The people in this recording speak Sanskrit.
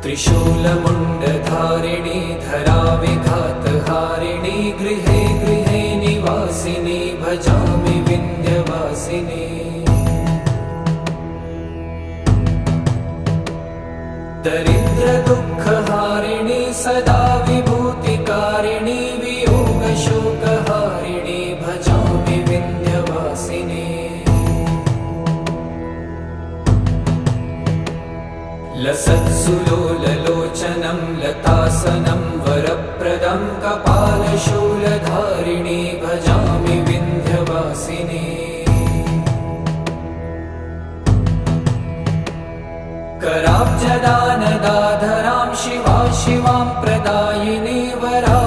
त्रिशूलमुण्डधारिणी धराविघातहारिणी गृहे गृहे निवासिनी भजामि विन्ध्यवासिनी दरिद्रदुःखहारिणी सदा विभूतिकारिणी वियोगशोकहारिणी भजामि विन्ध्यवासिनी लसत्सुलोललोचनं लतासनं वरप्रदं कपालशूलधारिणी भजामि विन्ध्यवासिनी कराब्जदानदाधरां शिवा शिवां प्रदायिनी वरा